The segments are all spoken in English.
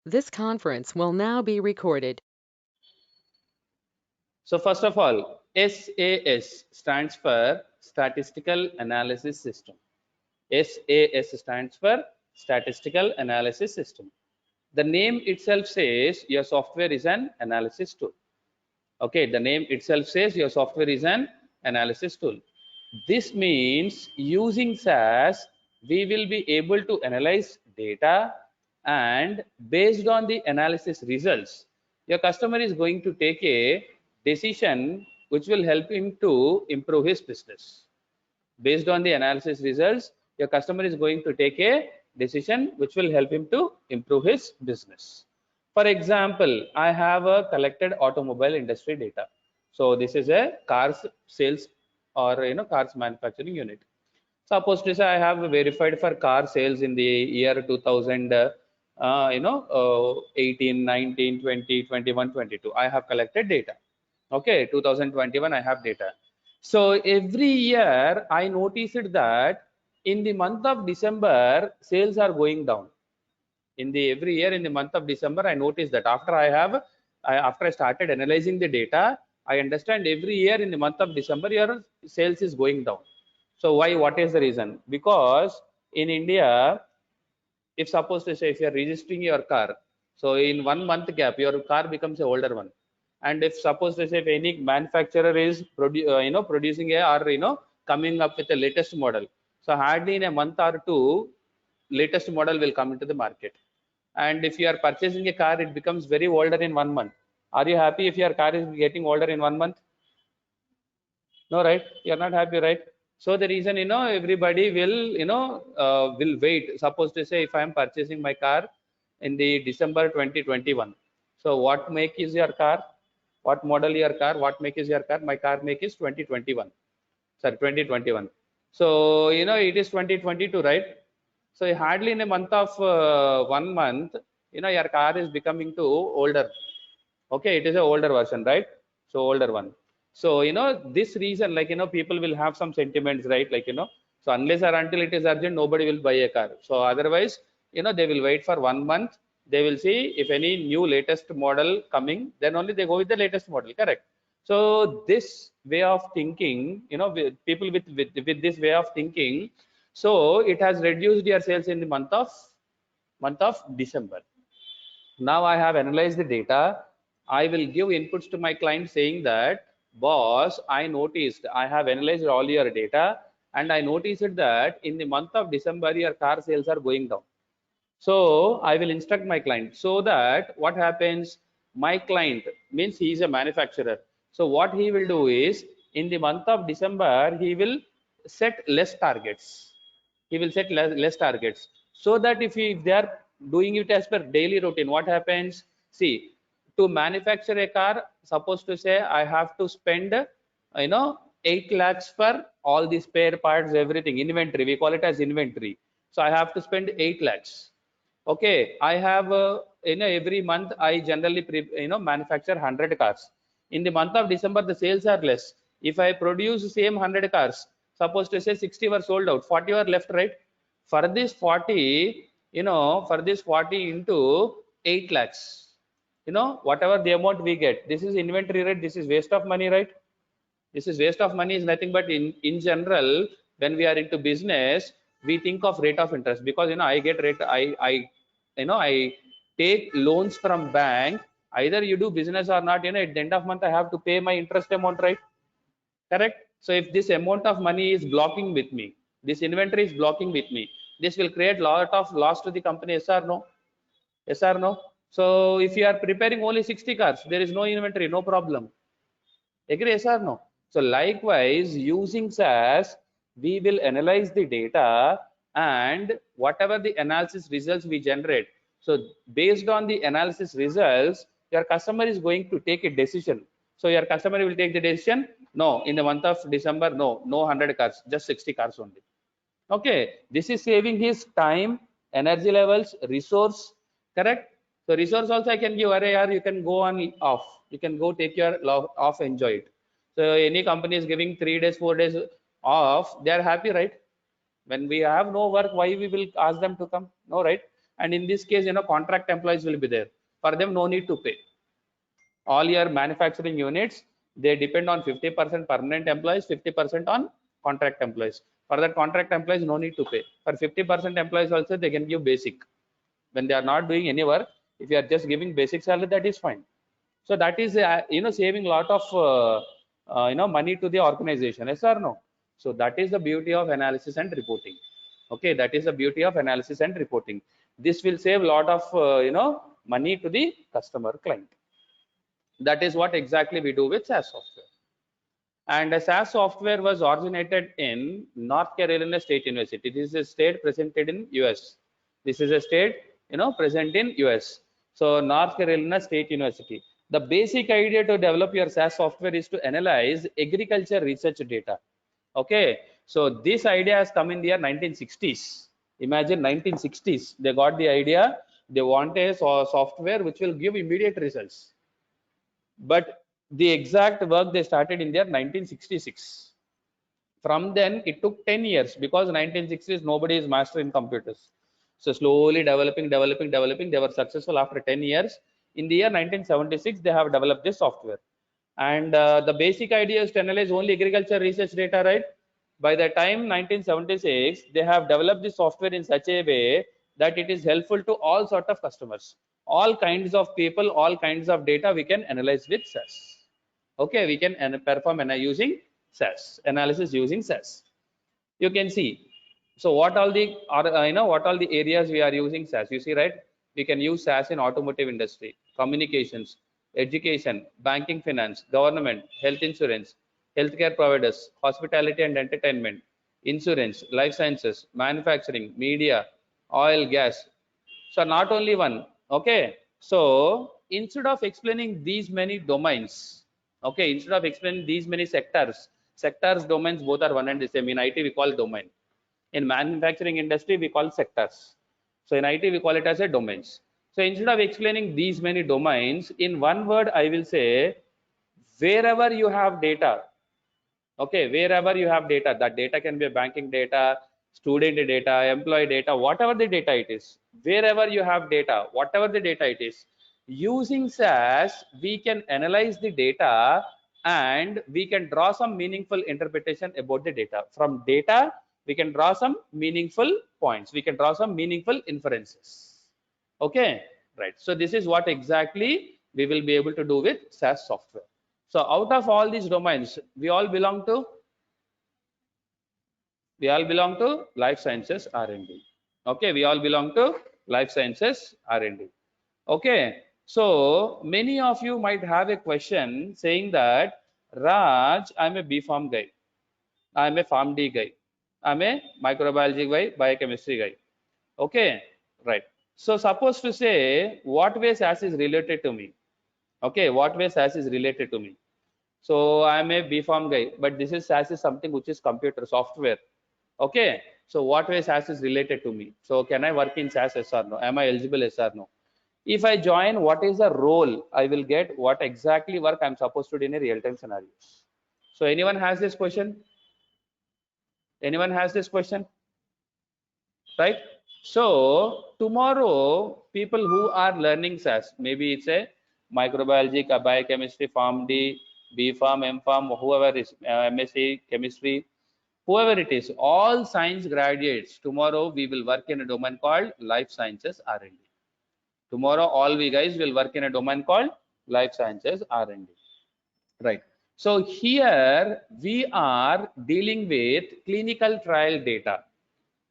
This conference will now be recorded. So first of all, SAS stands for Statistical Analysis System. SAS stands for Statistical Analysis System. The name itself says your software is an analysis tool. Okay, the name itself says your software is an analysis tool. This means using SAS, we will be able to analyze data, and based on the analysis results, your customer is going to take a decision which will help him to improve his business. Based on the analysis results, your customer is going to take a decision which will help him to improve his business. For example, I have a collected automobile industry data. So this is a cars sales or cars manufacturing unit. Suppose to say I have verified for car sales in the year 2000, 18, 19, 20, 21, 22. I have collected data. Okay, 2021 I have data. So every year I noticed that in the month of December sales are going down. In the every year in the month of December I noticed that after I started analyzing the data, I understand every year in the month of December your sales is going down. So why? What is the reason? Because in India, if suppose to say if you are registering your car, so in 1 month gap your car becomes a older one. And if suppose to say if any manufacturer is producing a or coming up with the latest model, so hardly in a month or two latest model will come into the market. And if you are purchasing a car, it becomes very older in 1 month. Are you happy if your car is getting older in 1 month? No, right? You're not happy, right? So the reason, everybody will wait. Suppose to say if I am purchasing my car in the December 2021, so what make is your car? What model your car? What make is your car? My car make is 2021. Sorry, 2021. So it is 2022, right? So hardly in a month of 1 month, your car is becoming to older. Okay, it is a older version, right? So older one. So this reason, like people will have some sentiments, right? Like so unless or until it is urgent, nobody will buy a car. So otherwise, they will wait for 1 month. They will see if any new latest model coming, then only they go with the latest model. Correct? So this way of thinking, people with this way of thinking, so it has reduced your sales in the month of December. Now I have analyzed the data. I will give inputs to my client saying that, boss, I noticed, I have analyzed all your data, and I noticed that in the month of December, your car sales are going down. So I will instruct my client so that what happens, my client means he is a manufacturer. So what he will do is in the month of December, he will set less targets. He will set less targets so that if they are doing it as per daily routine, what happens? See, to manufacture a car, supposed to say I have to spend, 8 lakhs for all the spare parts, everything, inventory. We call it as inventory. So I have to spend 8 lakhs. Okay, I have every month I generally manufacture 100 cars. In the month of December, the sales are less. If I produce the same 100 cars, suppose to say 60 were sold out, 40 were left, right? For this 40, for this 40 into 8 lakhs, whatever the amount we get, this is inventory, right? This is waste of money, right? This is waste of money is nothing but in general, when we are into business, we think of rate of interest, because I get rate, I I take loans from bank. Either you do business or not, at the end of month I have to pay my interest amount, right? Correct? So if this amount of money is blocking with me, this inventory is blocking with me, this will create lot of loss to the company. Yes or no? Yes or no? So if you are preparing only 60 cars, there is no inventory, no problem. Agree, yes or no? So likewise, using SAS, we will analyze the data, and whatever the analysis results we generate. So based on the analysis results, your customer is going to take a decision. So your customer will take the decision. No, in the month of December, no 100 cars, just 60 cars only. Okay, this is saving his time, energy levels, resource. Correct? So resource also I can give array, or you can go on off. You can go take your off, enjoy it. So any company is giving 3 days, 4 days off, they are happy, right? When we have no work, why we will ask them to come? No, right? And in this case, contract employees will be there. For them, no need to pay. All your manufacturing units, they depend on 50% permanent employees, 50% on contract employees. For that contract employees, no need to pay. For 50% employees also, they can give basic. When they are not doing any work, if you are just giving basic salary, that is fine. So that is saving a lot of money to the organization. Yes or no? So that is the beauty of analysis and reporting. Okay, that is the beauty of analysis and reporting. This will save a lot of money to the customer client. That is what exactly we do with SAS software. And SAS software was originated in North Carolina State University. This is a state presented in US. This is a state, present in US. So North Carolina State University. The basic idea to develop your SAS software is to analyze agriculture research data. Okay, so this idea has come in the year 1960s. Imagine 1960s. They got the idea. They want a software which will give immediate results. But the exact work they started in the year 1966. From then it took 10 years because 1960s nobody is master in computers. So slowly developing. They were successful after 10 years. In the year 1976, they have developed this software. And the basic idea is to analyze only agriculture research data, right? By the time 1976, they have developed this software in such a way that it is helpful to all sort of customers, all kinds of people, all kinds of data we can analyze with SAS. Okay, we can perform using SAS analysis using SAS. You can see. So what all the what all the areas we are using SAS? You see, right? We can use SAS in automotive industry, communications, education, banking, finance, government, health insurance, healthcare providers, hospitality and entertainment, insurance, life sciences, manufacturing, media, oil, gas. So not only one. Okay. So instead of explaining these many domains, okay, instead of explaining these many sectors, domains, both are one and the same. In IT, we call domain. In manufacturing industry, we call sectors. So in IT, we call it as a domains. So instead of explaining these many domains, in one word, I will say, wherever you have data, okay, wherever you have data, that data can be a banking data, student data, employee data, whatever the data it is, wherever you have data, whatever the data it is, using SAS, we can analyze the data and we can draw some meaningful interpretation about the data. From data, we can draw some meaningful points. We can draw some meaningful inferences. Okay, right. So this is what exactly we will be able to do with SAS software. So out of all these domains, we all belong to life sciences R&D. Okay, we all belong to life sciences R&D. Okay, so many of you might have a question saying that, Raj, I'm a B Farm guy, I'm a Farm D guy, I'm a microbiology guy, biochemistry guy. Okay, right. So suppose to say, what way SAS is related to me? Okay, what way SAS is related to me? So I'm a B Farm guy, but this is SAS is something which is computer software. Okay, so what way SAS is related to me? So can I work in SAS, yes or no? Am I eligible, yes or no? If I join, what is the role I will get? What exactly work I'm supposed to do in a real-time scenario? So anyone has this question? Anyone has this question? Right? So tomorrow, people who are learning SAS, maybe it's a microbiology, biochemistry, Farm D, B Farm, M Farm, whoever is MSc, chemistry, whoever it is, all science graduates, tomorrow we will work in a domain called life sciences R&D. Tomorrow, all we guys will work in a domain called life sciences R&D. Right. So here we are dealing with clinical trial data.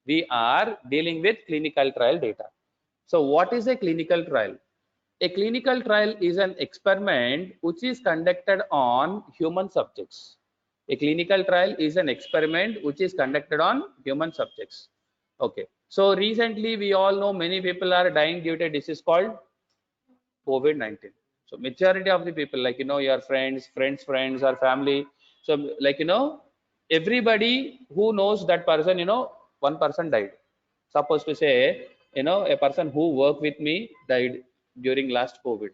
We are dealing with clinical trial data. So what is a clinical trial? A clinical trial is an experiment which is conducted on human subjects. A clinical trial is an experiment which is conducted on human subjects. Okay. So recently we all know many people are dying due to a disease called COVID-19. So majority of the people, like your friends or family. So like everybody who knows that person, one person died. Suppose to say, a person who worked with me died during last COVID.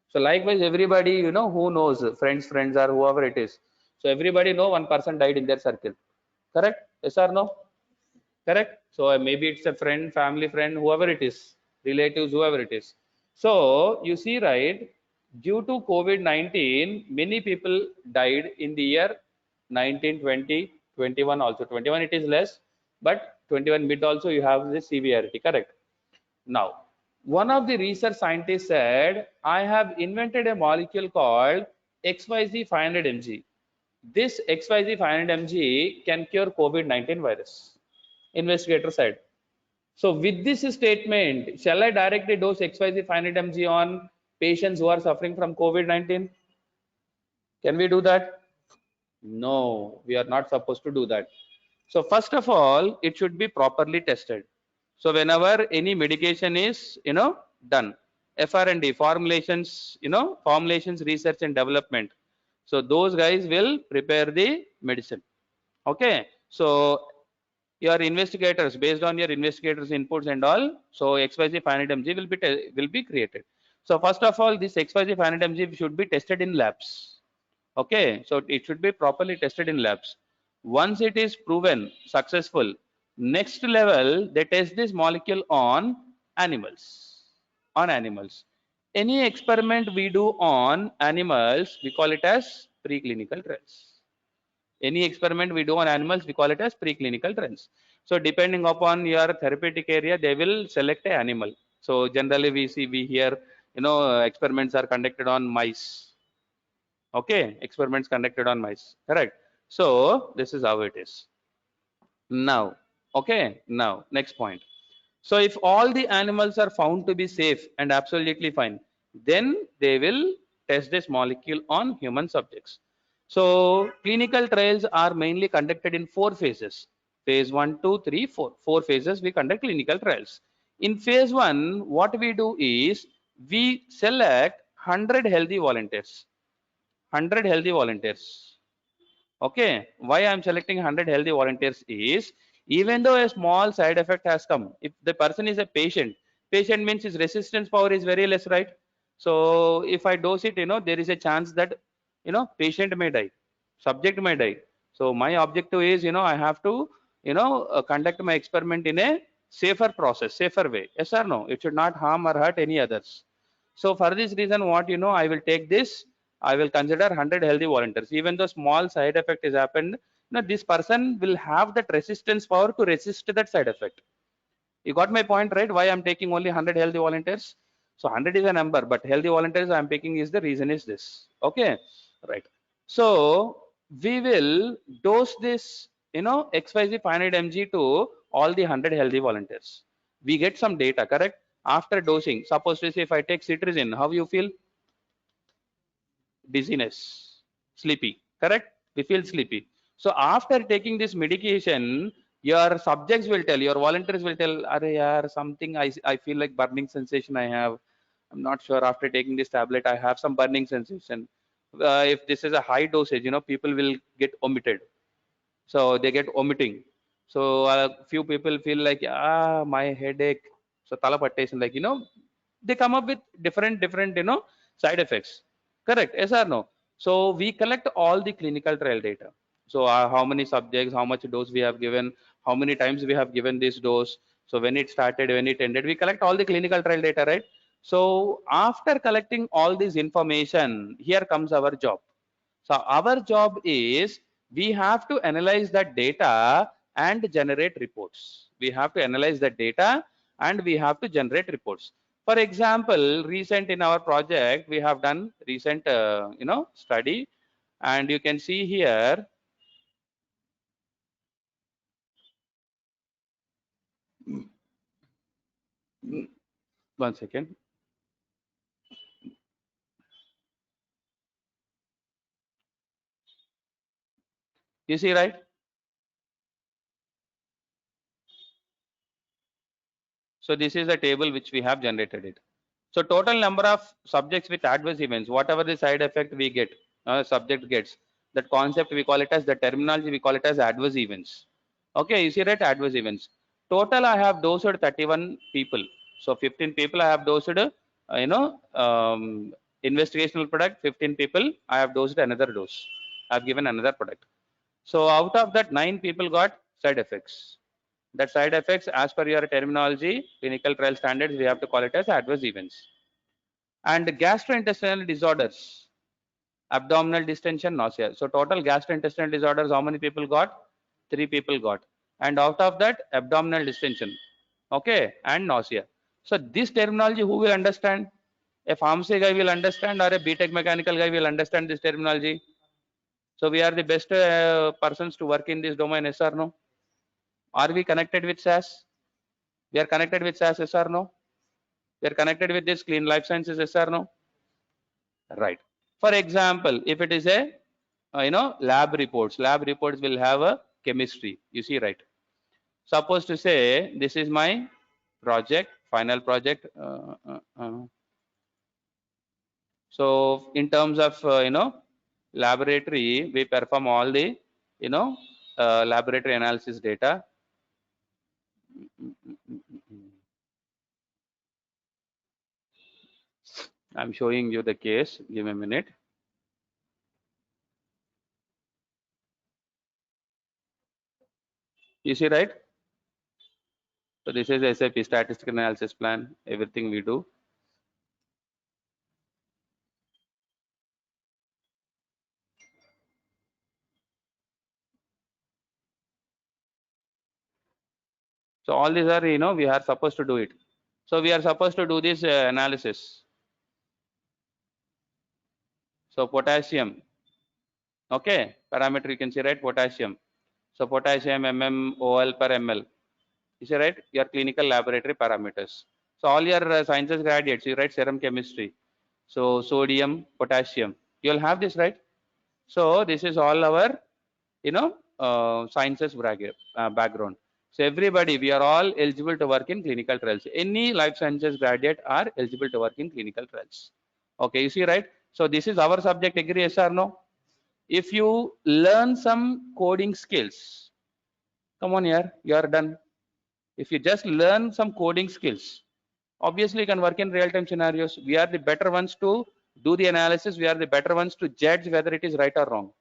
So likewise, everybody, who knows friends or whoever it is. So everybody know one person died in their circle. Correct? Yes or no? Correct? So maybe it's a friend, family friend, whoever it is. relatives, whoever it is. So you see, right, due to COVID-19, many people died in the year 19, 20, 21 also. 21 it is less, but 21 mid also you have the severity, correct? Now, one of the research scientists said, I have invented a molecule called XYZ 500 mg. This XYZ 500 mg can cure COVID-19 virus. Investigator said. So with this statement, shall I directly dose XYZ 500 mg on patients who are suffering from COVID-19? Can we do that? No, we are not supposed to do that. So first of all, it should be properly tested. So whenever any medication is, done, FR&D, formulations, formulations, research and development. So those guys will prepare the medicine. Okay. So your investigators, based on your investigators inputs and all, so XYZ 500 mg will be created. So first of all, this XYZ 500 mg should be tested in labs. Okay, so it should be properly tested in labs. Once it is proven successful, next level they test this molecule on animals. On animals, any experiment we do on animals, we call it as preclinical trials. Any experiment we do on animals, we call it as preclinical trials. So depending upon your therapeutic area, they will select a animal. So generally we hear, experiments are conducted on mice. Okay, experiments conducted on mice, correct? So this is how it is now. Okay, now next point. So if all the animals are found to be safe and absolutely fine, then they will test this molecule on human subjects. So clinical trials are mainly conducted in 4 phases. Phase 1, 2, 3, 4. 4 phases we conduct clinical trials. In phase 1, what we do is we select 100 healthy volunteers. 100 healthy volunteers. Okay, why I am selecting 100 healthy volunteers is, even though a small side effect has come, if the person is a patient means his resistance power is very less, right? So if I dose it, there is a chance that, patient may die, subject may die. So my objective is, I have to, conduct my experiment in a safer process, safer way. Yes or no? It should not harm or hurt any others. So for this reason, what, I will take this, I will consider 100 healthy volunteers. Even though small side effect is happened, this person will have that resistance power to resist that side effect. You got my point, right? Why I'm taking only 100 healthy volunteers? So 100 is a number, but healthy volunteers I'm taking is the reason is this. Okay, right. So we will dose this, XYZ 500 mg to all the 100 healthy volunteers. We get some data, correct? After dosing, suppose if I take cetirizine, how you feel? Dizziness, sleepy, correct? We feel sleepy. So after taking this medication, your subjects will tell, your volunteers will tell, are yaar, something I feel like burning sensation I have. I'm not sure, after taking this tablet I have some burning sensation. If this is a high dosage, people will get omitted, so they get vomiting. So a few people feel like, my headache, so tala pattation, like, they come up with different side effects, correct? Yes or no? So we collect all the clinical trial data. So how many subjects, how much dose we have given, how many times we have given this dose, so when it started, when it ended, we collect all the clinical trial data, right? So after collecting all this information, here comes our job. So our job is, we have to analyze that data and generate reports. We have to analyze that data and we have to generate reports. For example, recent in our project, we have done recent, study, and you can see here. One second. You see, right? So this is the table which we have generated it. So total number of subjects with adverse events, whatever the side effect we get, subject gets, that concept we call it as, the terminology we call it as adverse events. Okay, you see, right? Adverse events. Total I have dosed 31 people. So 15 people I have dosed, investigational product. 15 people I have dosed another dose. I have given another product. So out of that, 9 people got side effects. That side effects, as per your terminology, clinical trial standards, we have to call it as adverse events. And gastrointestinal disorders, abdominal distension, nausea. So total gastrointestinal disorders, how many people got? 3 people got. And out of that, abdominal distension, okay, and nausea. So this terminology, who will understand? A pharmacy guy will understand, or a BTech mechanical guy will understand this terminology. So we are the best persons to work in this domain, yes or no? Are we connected with SAS? We are connected with SAS, yes or no? We are connected with this clean life sciences, yes or no? Right. For example, if it is a lab reports will have a chemistry. You see, right? Suppose to say this is my project, final project. So in terms of laboratory, we perform all the you know laboratory analysis data. I'm showing you the case. Give me a minute. You see, right? So this is SAP statistical analysis plan. Everything we do. So all these are we are supposed to do it. So we are supposed to do this analysis. So potassium, okay, parameter you can see, right? Potassium. So potassium mmol per ml. You see, right? Your clinical laboratory parameters. So all your sciences graduates, you write serum chemistry. So sodium, potassium. You'll have this, right? So this is all our sciences background. So everybody, we are all eligible to work in clinical trials. Any life sciences graduate are eligible to work in clinical trials. Okay, you see, right? So this is our subject. Agree, yes or no? If you learn some coding skills, come on here, you are done. If you just learn some coding skills, obviously you can work in real-time scenarios. We are the better ones to do the analysis. We are the better ones to judge whether it is right or wrong.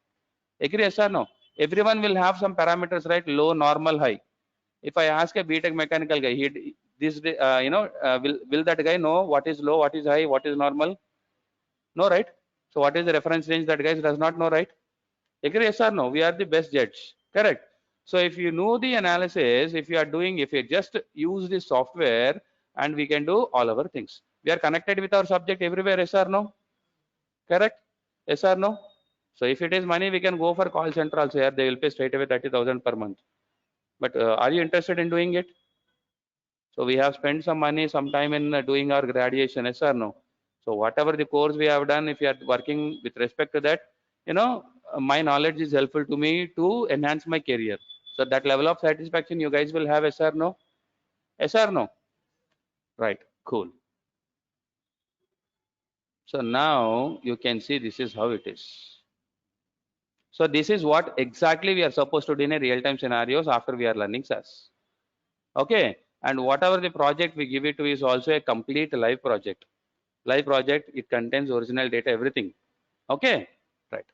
Agree, yes or no? Everyone will have some parameters, right? Low, normal, high. If I ask a BTech mechanical guy, will that guy know what is low, what is high, what is normal? No, right? So what is the reference range? That guy does not know, right? Agree, yes or no? We are the best judge. Correct. So if you know the analysis, if you just use the software, and we can do all our things. We are connected with our subject everywhere, yes or no? Correct? Yes or no? So if it is money, we can go for call center also. Here they will pay straight away 30,000 per month. But are you interested in doing it? So we have spent some money, some time in doing our graduation, yes or no? So whatever the course we have done, if you are working with respect to that, my knowledge is helpful to me to enhance my career. So that level of satisfaction you guys will have, yes or no? Yes or no? Right, cool. So now you can see this is how it is. So this is what exactly we are supposed to do in a real-time scenarios after we are learning SAS. Okay, and whatever the project we give it to is also a complete live project. Live project, it contains original data, everything. Okay, right.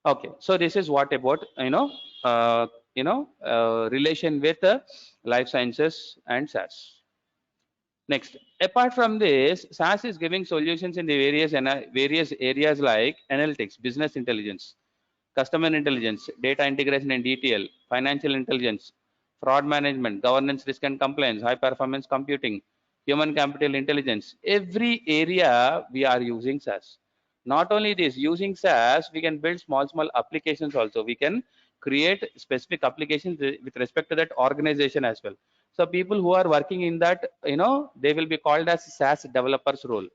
Okay, so this is what about relation with life sciences and SAS. Next, apart from this, SAS is giving solutions in the various areas like analytics, business intelligence, customer intelligence, data integration and ETL, financial intelligence, fraud management, governance, risk and compliance, high performance computing, human capital intelligence. Every area we are using SAS. Not only this, using SAS, we can build small applications also. We can create specific applications with respect to that organization as well. So people who are working in that, they will be called as SAS developers role.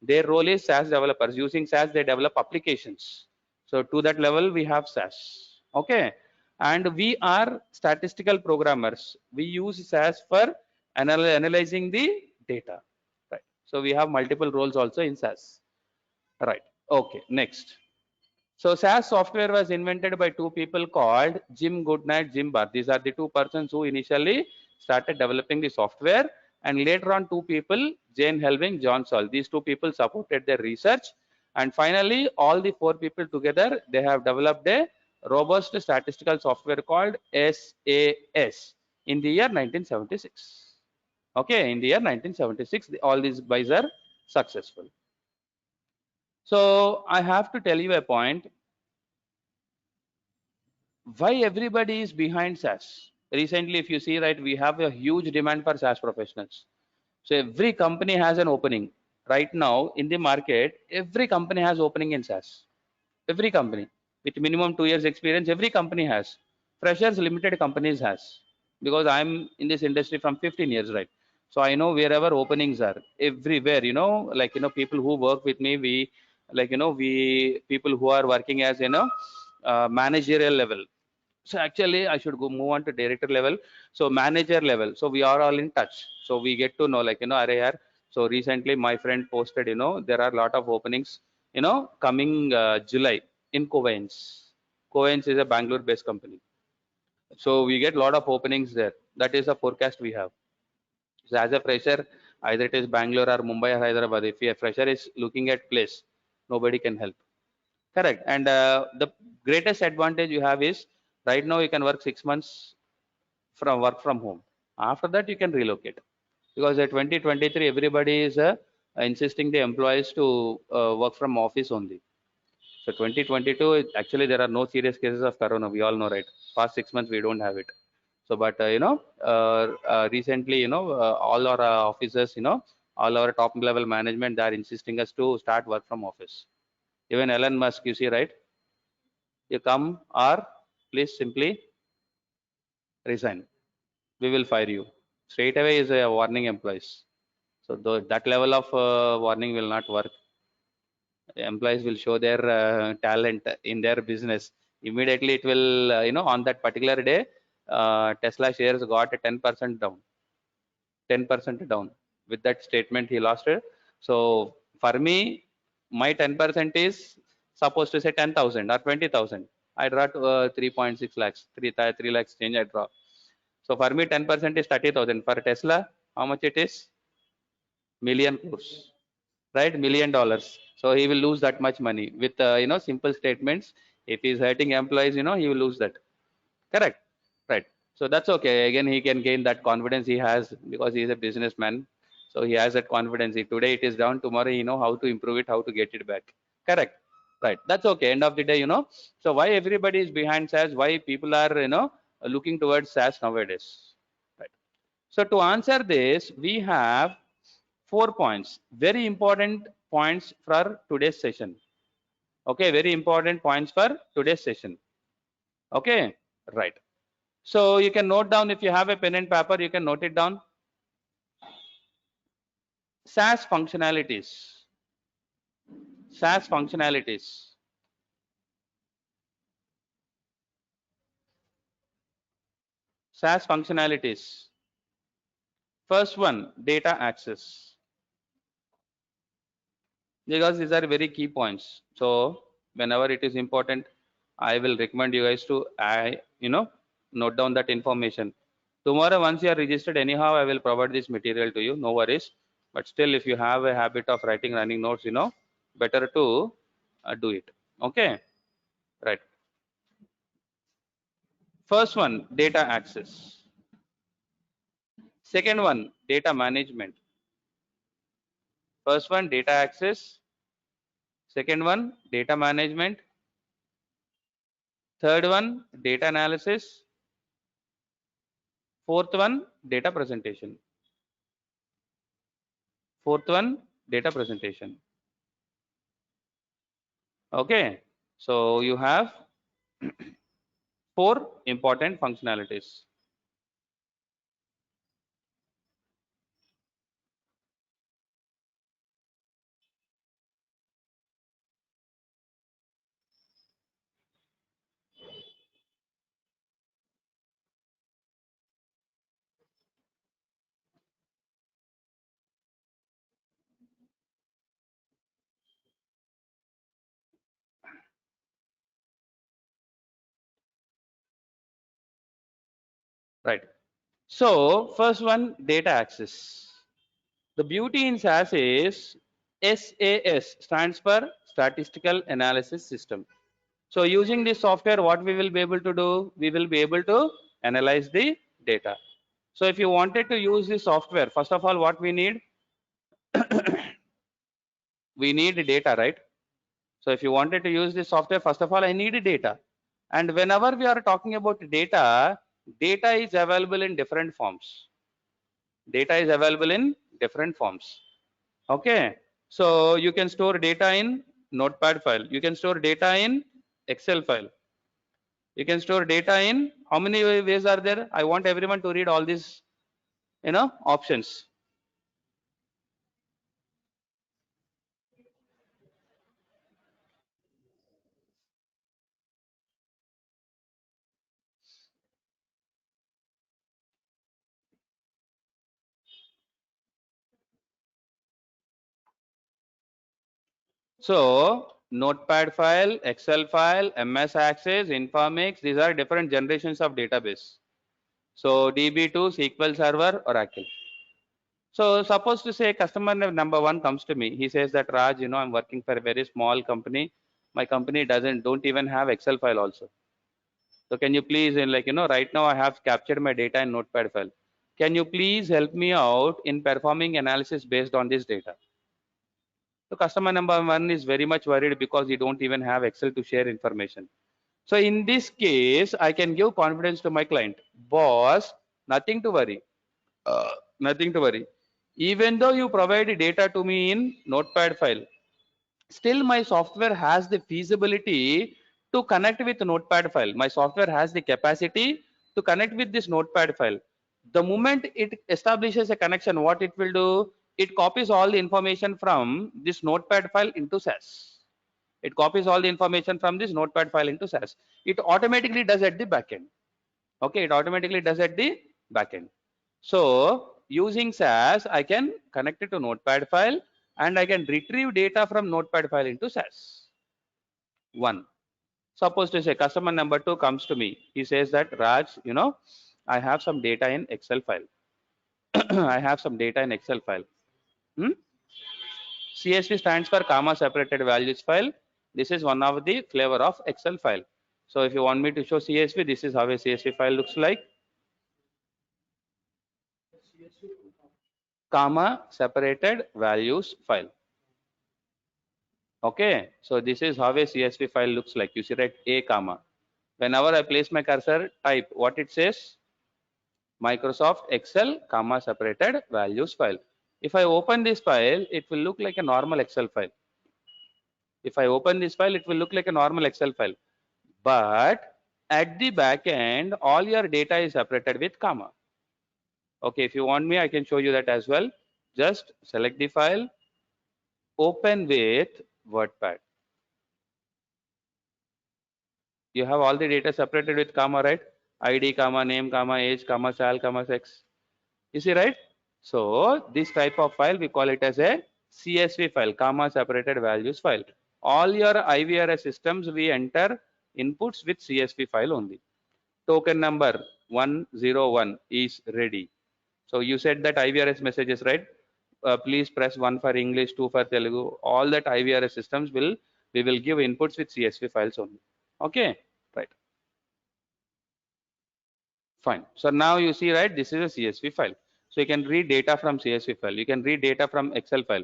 Their role is SAS developers. Using SAS, they develop applications. So to that level, we have SAS. Okay. And we are statistical programmers. We use SAS for analyzing the data. Right. So we have multiple roles also in SAS. Right. Okay. Next. So SAS software was invented by two people called Jim Goodnight, Jim Barr. These are the two persons who initially started developing the software, and later on two people, Jane Helving, John Saul. These two people supported their research, and finally all the four people together, they have developed a robust statistical software called SAS. in the year 1976. Okay, in the year 1976, all these guys are successful. So I have to tell you a point, why everybody is behind SAS. Recently, if you see, right, we have a huge demand for SAS professionals. So every company has an opening. Right now in the market, every company has opening in SAS. Every company with minimum 2 years experience, every company has. Freshers limited companies has. Because I'm in this industry from 15 years, right? So I know wherever openings are, everywhere, like, people who work with me, we, like, we, people who are working as, managerial level. So actually I should go move on to director level, so manager level, so we are all in touch, so we get to know, like, array here. So recently my friend posted, there are a lot of openings, coming July in Covens is a Bangalore based company, so we get a lot of openings there. That is a forecast we have. So as a fresher, either it is Bangalore or Mumbai or Hyderabad, if a fresher is looking at place, nobody can help. Correct. And the greatest advantage you have is, right now you can work 6 months from work from home. After that, you can relocate, because at 2023 everybody is insisting the employees to work from office only. So 2022, actually there are no serious cases of corona. We all know, right? Past 6 months we don't have it. So, but recently, all our officers, all our top level management, they are insisting us to start work from office. Even Elon Musk, you see, right? You come or please simply resign. We will fire you. Straight away is a warning employees. So that level of warning will not work. Employees will show their talent in their business. Immediately it will, on that particular day, Tesla shares got a 10% down. 10% down. With that statement, he lost it. So for me, my 10% is supposed to say 10,000 or 20,000. I draw 3.6 lakhs, 3 lakhs change I draw. So for me, 10% is 30,000. For Tesla, how much it is? Million crores, right? $1 million. So he will lose that much money with simple statements. If he's hurting employees, he will lose that. Correct, right? So that's okay. Again, he can gain that confidence he has because he is a businessman. So he has that confidence. Today it is down, tomorrow he know how to improve it, how to get it back. Correct, right? That's okay. End of the day, So why everybody is behind SAS? Why people are looking towards SAS nowadays? Right. So to answer this, we have 4 points, very important points for today's session. Okay, very important points for today's session. Okay, right. So you can note down, if you have a pen and paper, you can note it down. SAS functionalities. SAS functionalities. SAS functionalities. First one, data access. Because these are very key points. So whenever it is important, I will recommend you guys to note down that information. Tomorrow, once you are registered, anyhow, I will provide this material to you. No worries. But still, if you have a habit of writing running notes, better to do it. Okay, right. First one, data access. Second one, data management. First one, data access. Second one, data management. Third one, data analysis. Fourth one, data presentation. Fourth one, data presentation. Okay, so you have four important functionalities. Right. So first one, data access. The beauty in SAS is SAS stands for Statistical Analysis System. So using this software, what we will be able to do, we will be able to analyze the data. So if you wanted to use this software, first of all, what we need? We need data, right? So if you wanted to use this software, first of all, I need data. And whenever we are talking about data, data is available in different forms. Data is available in different forms. Okay. So you can store data in notepad file. You can store data in Excel file. You can store data in how many ways are there? I want everyone to read all these, options. So notepad file, Excel file, MS Access, Informatics, these are different generations of database. So DB2, SQL Server, Oracle. So suppose to say customer number one comes to me. He says that Raj, I'm working for a very small company. My company don't even have Excel file also. So can you please, right now I have captured my data in notepad file. Can you please help me out in performing analysis based on this data? So customer number one is very much worried because he don't even have Excel to share information. So in this case, I can give confidence to my client. Boss, nothing to worry. Uh, Nothing to worry. Even though you provide data to me in notepad file, still my software has the feasibility to connect with notepad file. My software has the capacity to connect with this notepad file. The moment it establishes a connection, what it will do, it copies all the information from this notepad file into SAS. It copies all the information from this notepad file into SAS. It automatically does at the backend. Okay, it automatically does at the backend. So using SAS, I can connect it to notepad file and I can retrieve data from notepad file into SAS. One. Suppose to say customer number two comes to me. He says that Raj, I have some data in Excel file. I have some data in Excel file. Hmm? CSV stands for comma separated values file. This is one of the flavor of Excel file. So if you want me to show CSV, this is how a CSV file looks like. Comma separated values file. Okay, so this is how a CSV file looks like. You see, right, a comma. Whenever I place my cursor, type what it says, Microsoft Excel comma separated values file. If I open this file, it will look like a normal Excel file. If I open this file, it will look like a normal Excel file. But at the back end, all your data is separated with comma. Okay, if you want me, I can show you that as well. Just select the file, open with WordPad. You have all the data separated with comma, right? ID, comma, name, comma, age, comma, sal, comma, sex. You see, right? So this type of file, we call it as a CSV file, comma separated values file. All your IVRS systems, we enter inputs with CSV file only. Token number 101 is ready. So you said that IVRS messages, right? Please press 1 for English, 2 for Telugu. All that IVRS systems we will give inputs with CSV files only. Okay, right. Fine. So now you see, right, this is a CSV file. So you can read data from CSV file. You can read data from Excel file,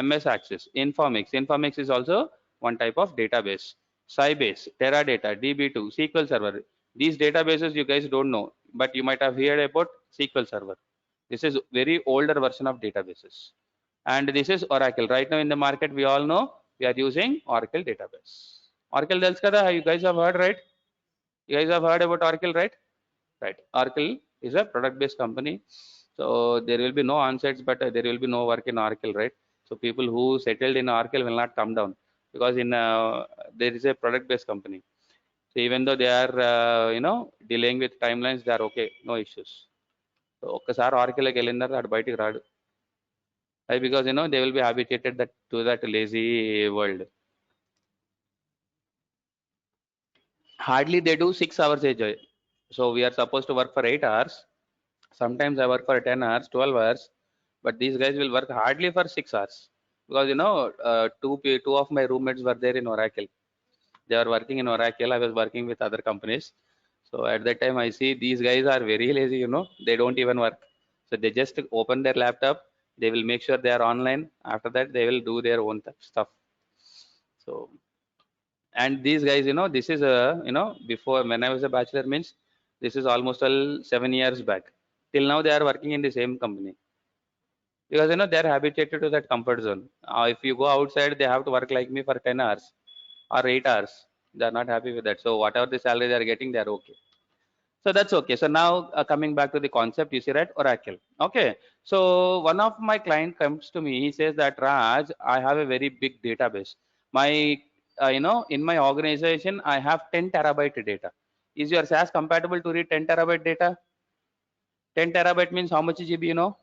MS Access, Informatics. Informatics is also one type of database. Sybase, Teradata, DB2, SQL Server. These databases you guys don't know, but you might have heard about SQL Server. This is very older version of databases. And this is Oracle. Right now in the market, we all know we are using Oracle database. Oracle tells kada, you guys have heard, right? You guys have heard about Oracle, right? Right. Oracle is a product-based company. So there will be no on-sites, but there will be no work in Oracle, right? So people who settled in Oracle will not come down because there is a product-based company. So even though they are, delaying with timelines, they are okay, no issues. So ఒక్కసారి Oracle కి వెళ్ళినారు అటు బయటికి రాడు. Why? Because they will be habituated to that lazy world. Hardly they do 6 hours a day. So we are supposed to work for 8 hours. Sometimes I work for 10 hours, 12 hours, but these guys will work hardly for 6 hours because two of my roommates were there in Oracle. They are working in Oracle. I was working with other companies. So at that time, I see these guys are very lazy, they don't even work. So they just open their laptop, they will make sure they are online. After that, they will do their own stuff. So, and these guys, this is before when I was a bachelor means, this is almost all 7 years back. Till now, they are working in the same company because they're habituated to that comfort zone. If you go outside, they have to work like me for 10 hours or 8 hours. They're not happy with that. So whatever the salary they're getting, they're okay. So that's okay. So now coming back to the concept, you see, right? Oracle. Okay. So one of my client comes to me. He says that Raj, I have a very big database. My, in my organization, I have 10 terabyte data. Is your SAS compatible to read 10 terabyte data? 10 terabyte means how much GB?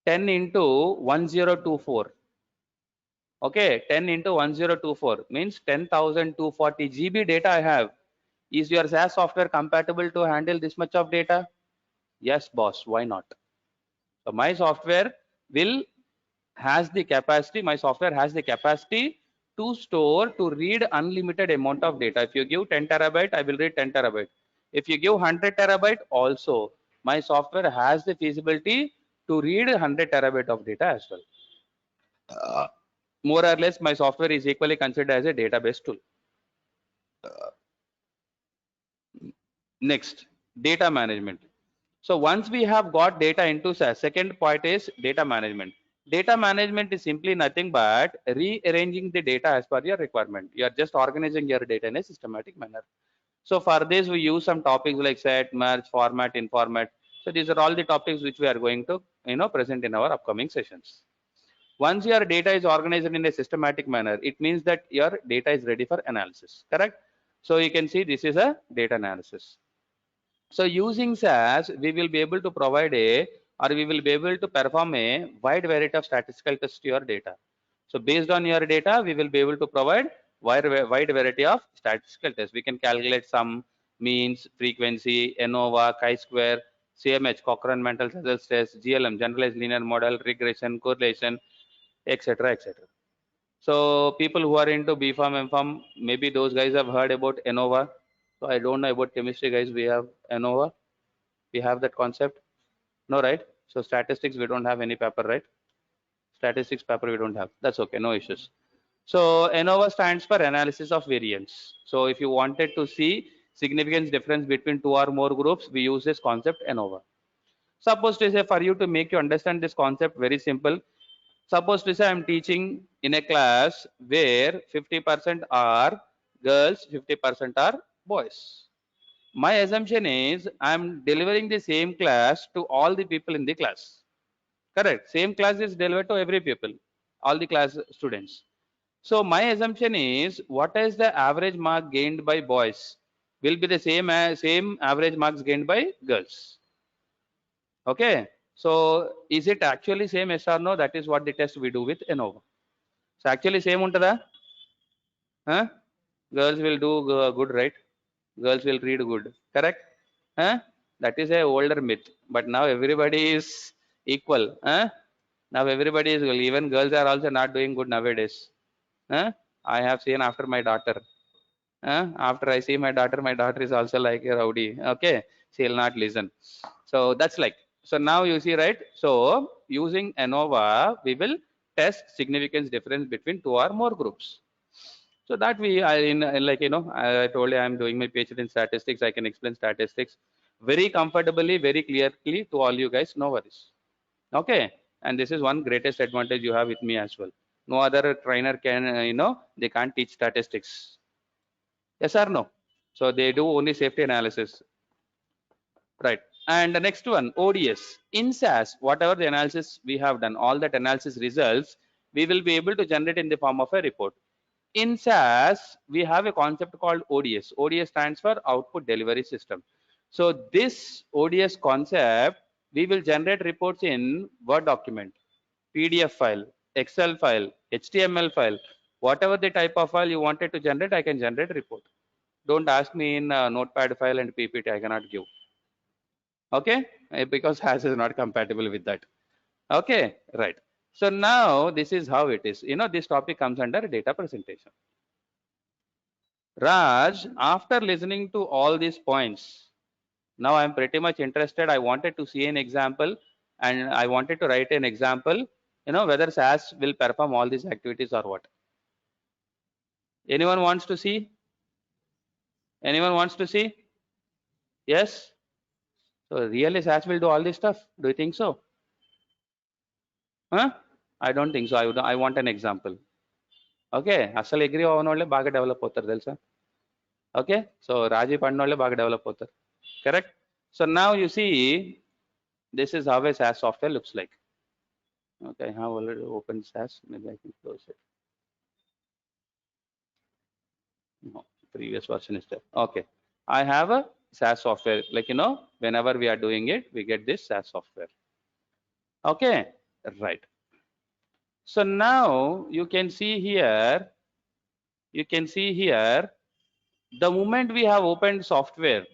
10 into 1024. Okay, 10 into 1024 means 10,240 GB data I have. Is your SAS software compatible to handle this much of data? Yes, boss. Why not? So my software will has the capacity. My software has the capacity to store to read unlimited amount of data. If you give 10 terabyte, I will read 10 terabyte. If you give 100 terabyte, also my software has the feasibility to read 100 terabyte of data as well. More or less, my software is equally considered as a database tool. Next, data management. So once we have got data into SAS, second point is data management. Data management is simply nothing but rearranging the data as per your requirement. You are just organizing your data in a systematic manner. So for this, we use some topics like set, merge, format, informat. So these are all the topics which we are going to, present in our upcoming sessions. Once your data is organized in a systematic manner, it means that your data is ready for analysis, correct? So you can see this is a data analysis. So using SAS, we will be able to provide we will be able to perform a wide variety of statistical tests to your data. So based on your data, we will be able to provide wide variety of statistical tests. We can calculate some means, frequency, ANOVA, chi-square, CMH, Cochrane mental results test, GLM, generalized linear model, regression, correlation, etc., etc. So people who are into B Pharm, M Pharm, maybe those guys have heard about ANOVA. So I don't know about chemistry guys. We have ANOVA. We have that concept. No, right? So statistics, we don't have any paper, right? Statistics paper we don't have. That's okay. No issues. So ANOVA stands for analysis of variance. So if you wanted to see significance difference between two or more groups, we use this concept ANOVA. Suppose to say for you to make you understand this concept very simple. Suppose to say I'm teaching in a class where 50% are girls, 50% are boys. My assumption is I'm delivering the same class to all the people in the class. Correct. Same class is delivered to every people, all the class students. So my assumption is what is the average mark gained by boys will be the same as same average marks gained by girls. Okay. So is it actually same, yes or no? That is what the test we do with ANOVA. So actually same untada? Huh? Girls will do good, right? Girls will read good. Correct? Huh? That is a older myth. But now everybody is equal. Huh? Now everybody is equal. Even girls are also not doing good nowadays. Huh? I have seen after my daughter. After I see my daughter is also like a rowdy. Okay, she'll not listen. So that's like. So now you see, right? So using ANOVA, we will test significance difference between two or more groups. So that like I told you I'm doing my PhD in statistics. I can explain statistics very comfortably, very clearly to all you guys. No worries. Okay, and this is one greatest advantage you have with me as well. No other trainer can, they can't teach statistics. Yes or no? So they do only safety analysis, right? And the next one, ODS. In SAS, whatever the analysis we have done, all that analysis results, we will be able to generate in the form of a report. In SAS, we have a concept called ODS. ODS stands for Output Delivery System. So this ODS concept, we will generate reports in Word document, PDF file, Excel file, HTML file, whatever the type of file you wanted to generate, I can generate report. Don't ask me in notepad file and PPT, I cannot give. Okay, because SAS is not compatible with that. Okay, right. So now this is how it is. This topic comes under data presentation. Raj, after listening to all these points, now I'm pretty much interested. I wanted to see an example and I wanted to write an example, whether SAS will perform all these activities or what. Anyone wants to see? Anyone wants to see? Yes? So really SAS will do all this stuff? Do you think so? Huh? I don't think so. I want an example. Okay అసలు agri అవ్వని వాళ్ళే బాగా develop అవుతారు తెలుసా okay so రాజీ పడిన వాళ్ళే బాగా develop అవుతారు correct so now you see this is how a SAS software looks like. Okay, I have already opened SAS. Maybe I can close it. No, previous version is there. Okay, I have a SAS software. Like whenever we are doing it, we get this SAS software. Okay, right. So now you can see here. You can see here. The moment we have opened software,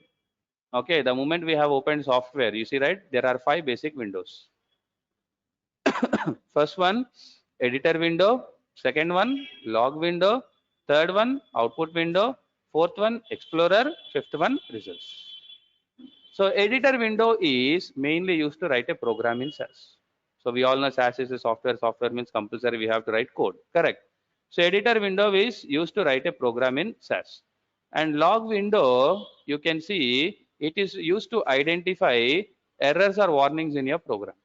okay, the moment we have opened software, you see, right? There are 5 basic windows. First one, editor window. Second one, log window. Third one, output window. Fourth one, explorer. Fifth one, results. So editor window is mainly used to write a program in SAS. So we all know SAS is a software. Software means compulsory. We have to write code. Correct. So editor window is used to write a program in SAS. And log window, you can see it is used to identify errors or warnings in your program.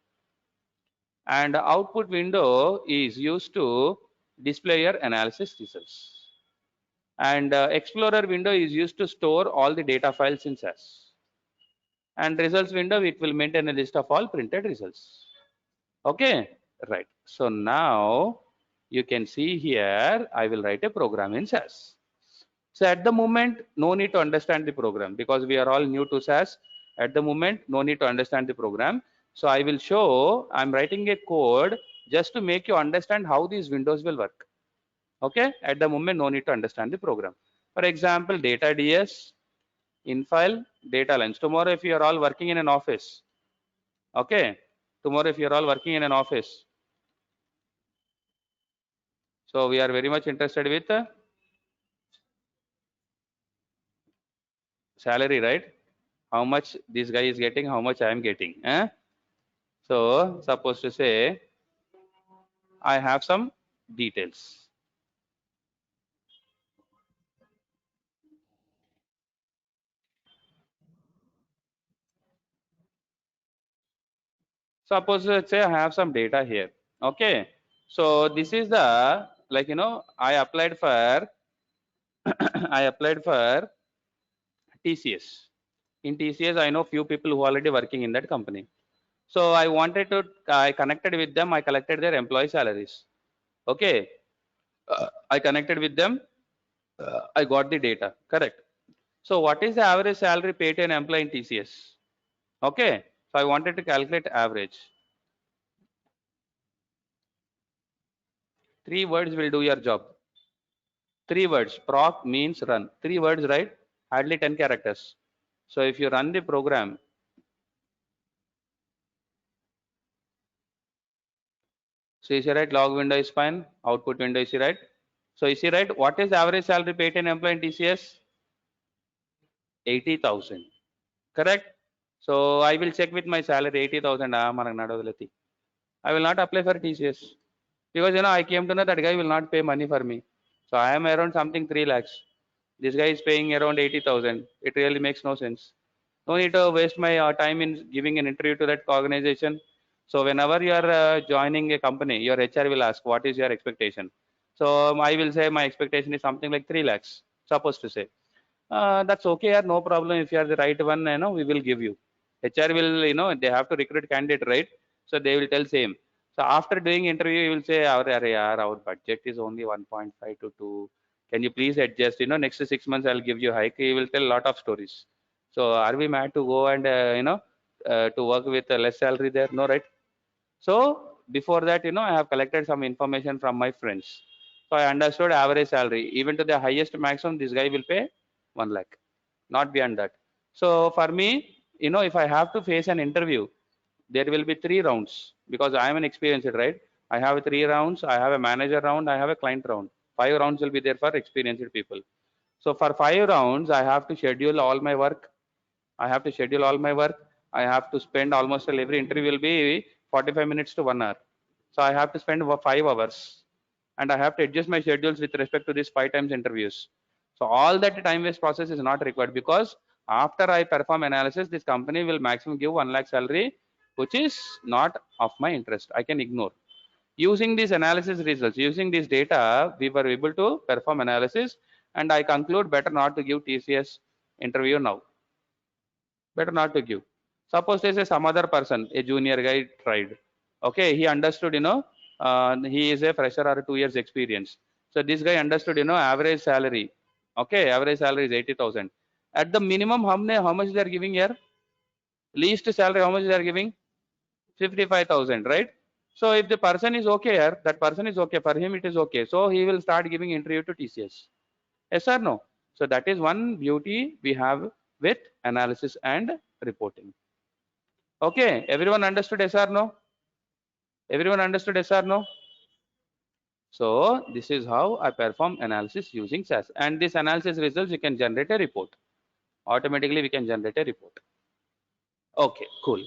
And output window is used to display your analysis results. And explorer window is used to store all the data files in SAS. And results window, it will maintain a list of all printed results. Okay, right. So now you can see here, I will write a program in SAS. So at the moment, no need to understand the program because we are all new to SAS. At the moment, no need to understand the program. So I will show, I'm writing a code just to make you understand how these windows will work. Okay, at the moment, no need to understand the program. For example, data DS, in file, data lines. Tomorrow, if you are all working in an office, okay, tomorrow, if you are all working in an office, so we are very much interested with salary, right? How much this guy is getting, how much I am getting. Eh? So suppose to say I have some details. Suppose let's say I have some data here. Okay. So this is the I applied for I applied for TCS. In TCS, I know few people who are already working in that company. So I wanted to I connected with them. I collected their employee salaries. Okay. I connected with them. I got the data. Correct. So what is the average salary paid to an employee in TCS? Okay. So I wanted to calculate average. 3 words will do your job. 3 words. Proc means run. 3 words, right? Hardly 10 characters. So if you run the program, so you see right, log window is fine. Output window is right. So you see right, what is the average salary paid to an employee in TCS? 80,000. Correct? So I will check with my salary 80,000. I will not apply for TCS because I came to know that guy will not pay money for me. So I am around something 3 lakhs. This guy is paying around 80,000. It really makes no sense. No need to waste my time in giving an interview to that organization. So whenever you are joining a company, your HR will ask, what is your expectation? So I will say my expectation is something like 3 lakhs, supposed to say. That's okay, no problem. If you are the right one, we will give you. HR will, they have to recruit candidate, right? So they will tell same. So after doing interview, you will say, our budget is only 1.5 to 2. Can you please adjust? Next 6 months I'll give you hike. He will tell a lot of stories. So are we mad to go and to work with a less salary there? No, right? So before that, I have collected some information from my friends. So I understood average salary. Even to the highest maximum, this guy will pay 1 lakh, not beyond that. So for me, if I have to face an interview, there will be 3 rounds because I am an experienced, right? I have 3 rounds. I have a manager round. I have a client round. 5 rounds will be there for experienced people. So for 5 rounds, I have to schedule all my work. I have to schedule all my work. I have to spend almost every interview will be 45 minutes to 1 hour. So I have to spend 5 hours, and I have to adjust my schedules with respect to these 5 times interviews. So all that time waste process is not required, because after I perform analysis, this company will maximum give 1 lakh salary, which is not of my interest. I can ignore. Using these analysis results, using this data, we were able to perform analysis, and I conclude better not to give TCS interview now. Better not to give. Suppose there's some other person, a junior guy tried. Okay, he understood, he is a fresher or 2 years experience. So this guy understood, average salary. Okay, average salary is 80,000. At the minimum, how much they are giving here? Least salary, how much they are giving? 55,000, right? So if the person is okay here, that person is okay, for him it is okay. So he will start giving interview to TCS. Yes or no? So that is one beauty we have with analysis and reporting. Okay, everyone understood yes or no? Everyone understood yes or no? So this is how I perform analysis using SAS. And this analysis results, you can generate a report. Automatically we can generate a report. Okay, cool.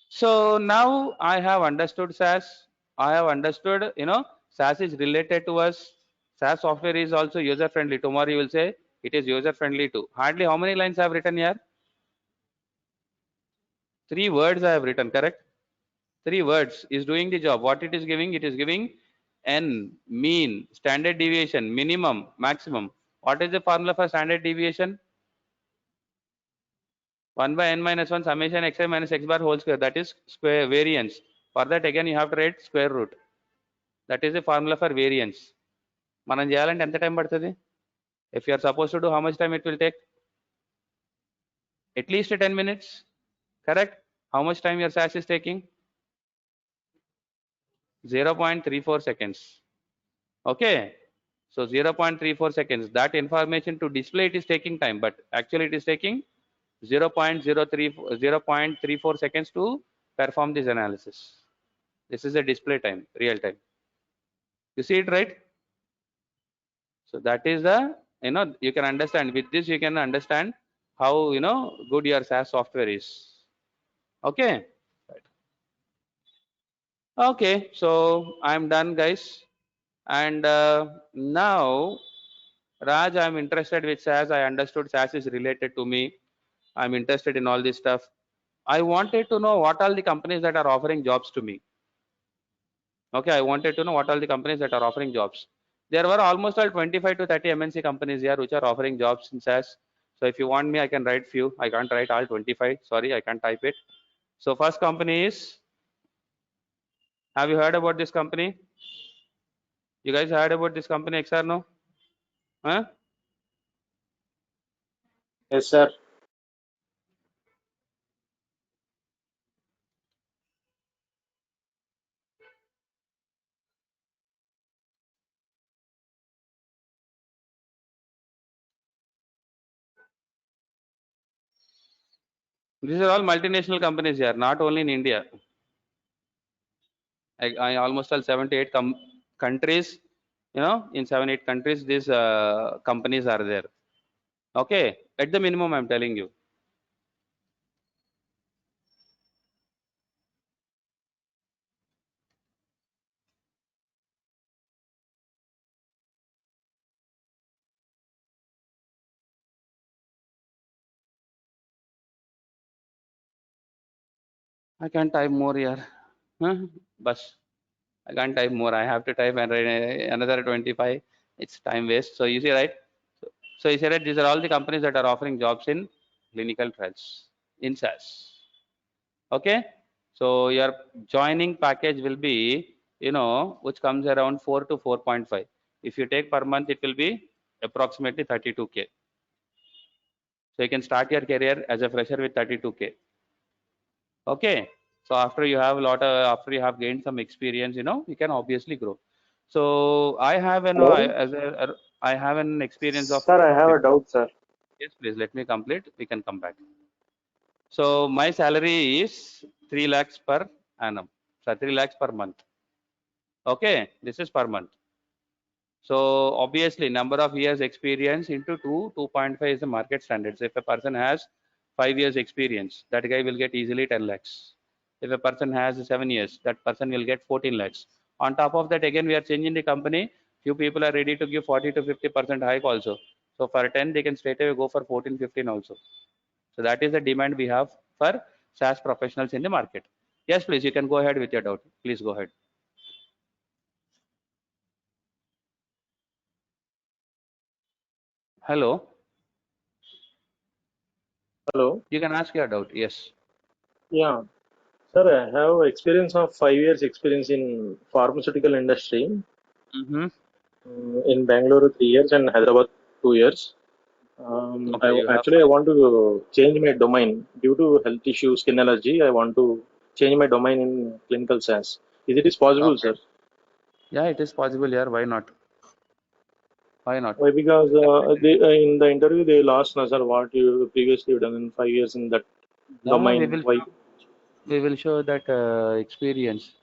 So now I have understood SAS. I have understood, SAS is related to us. SAS software is also user friendly. Tomorrow you will say it is user friendly too. Hardly how many lines I have written here? 3 words I have written, correct? 3 words is doing the job. What it is giving? It is giving n, mean, standard deviation, minimum, maximum. What is the formula for standard deviation? 1 by n minus 1 summation xi minus x bar whole square. That is square variance. For that again you have to write square root. That is the formula for variance. మనం చేయాలంటే ఎంత time పడుతుంది? If you are supposed to do, how much time it will take? At least 10 minutes. Correct? How much time your SAS is taking? 0.34 seconds. Okay. So 0.34 seconds. That information to display it is taking time, but actually it is taking 0.34 seconds to perform this analysis. This is a display time, real time. You see it, right? So that is the, you can understand with this, you can understand how, good your SAS software is. Okay. Right. Okay. So I'm done, guys. And now, Raj, I'm interested with SAS. I understood SAS is related to me. I'm interested in all this stuff. I wanted to know what are the companies that are offering jobs to me. Okay, I wanted to know what are the companies that are offering jobs. There were almost all 25 to 30 MNC companies here which are offering jobs in SAS. So if you want me, I can write few. I can't write all 25. Sorry, I can't type it. So first company is, have you heard about this company? You guys heard about this company, XR? No? Huh? Yes, sir. These are all multinational companies here, not only in India. I almost all 7 to 8 countries, in 7 8 countries, these companies are there. Okay, at the minimum, I'm telling you. I can't type more here. Huh? But I can't type more. I have to type another 25. It's time waste. So you see, right? So you see, right? These are all the companies that are offering jobs in clinical trials in SAS. Okay. So your joining package will be, which comes around 4 to 4.5. If you take per month, it will be approximately 32K. So you can start your career as a fresher with 32K. Okay. So after you have after you have gained some experience, you can obviously grow. So I have Hello? I have an experience of, Sir, I have a doubt, sir. yes, please let me complete. We can come back. So my salary is 3 lakhs per annum. So 3 lakhs per month. Okay, this is per month. So obviously, number of years experience into 2.5 is the market standards. If a person has 5 years experience, that guy will get easily 10 lakhs. If a person has 7 years, that person will get 14 lakhs. On top of that, again, we are changing the company. Few people are ready to give 40 to 50% hike also. So for 10, they can straight away go for 14, 15 also. So that is the demand we have for SAS professionals in the market. Yes, please, you can go ahead with your doubt. Please go ahead. Hello, Hello. you can ask your doubt. Yes. Yeah, sir, I have experience of 5 years experience in pharmaceutical industry. Mm-hmm. In Bangalore 3 years and Hyderabad 2 years. Okay, you have Actually I want to change my domain due to health issue, skin allergy. I want to change my domain in clinical science. Is it is possible, okay. sir? Yeah, it is possible here. Why not? Why not? Why? Because You can definitely. in the interview they asked, "No, sir, what you previously done in 5 years in that Yeah, domain? Why?" we will show that experience.